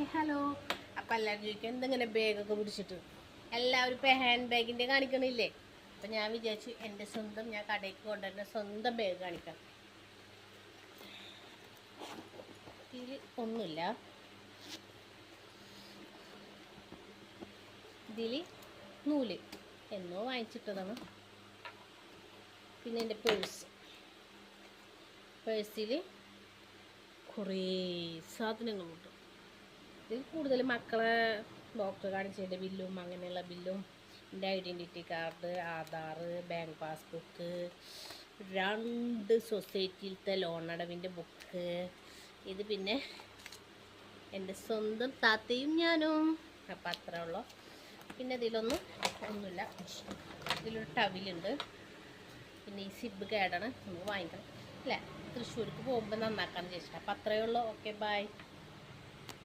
Hi hello. അപ്പം എല്ലാവരും ചോദിക്കും എന്തെങ്ങനെ ബാഗൊക്കെ പിടിച്ചിട്ട്, എല്ലാവരും ഇപ്പോൾ ഹാൻഡ് ബാഗിൻ്റെ കാണിക്കണില്ലേ. അപ്പം ഞാൻ വിചാരിച്ചു എൻ്റെ സ്വന്തം, ഞാൻ കടയ്ക്ക് കൊണ്ടുവരുന്ന സ്വന്തം ബാഗ് കാണിക്കാം. ഇതിൽ ഒന്നുമില്ല, ഇതിൽ നൂല് എന്നോ വാങ്ങിച്ചിട്ടതാണ്. പിന്നെ എൻ്റെ പേഴ്സിൽ കുറേ സാധനങ്ങളുണ്ട്. ഇതിൽ കൂടുതൽ മക്കളെ ഡോക്ടർ കാണിച്ചതിൻ്റെ ബില്ലും അങ്ങനെയുള്ള ബില്ലും, എൻ്റെ identity card, Aadhaar, bank passbook, 2 സൊസൈറ്റിയിലത്തെ ലോൺ അടവിൻ്റെ ബുക്ക്, ഇത് പിന്നെ എൻ്റെ സ്വന്തം താത്തയും ഞാനും. അപ്പം അത്രേ ഉള്ളൂ. പിന്നെ ഒന്നുമില്ല. ഇതിലൊരു ടവിലുണ്ട്. പിന്നെ ഈ സിബ് കേടാണ്, നമുക്ക് വാങ്ങിക്കണം അല്ലേ, തൃശ്ശൂർക്ക് പോകുമ്പോൾ നന്നാക്കാമെന്ന് ചോദിച്ചിട്ട്. അപ്പം അത്രയേ ഉള്ളൂ. Okay, by.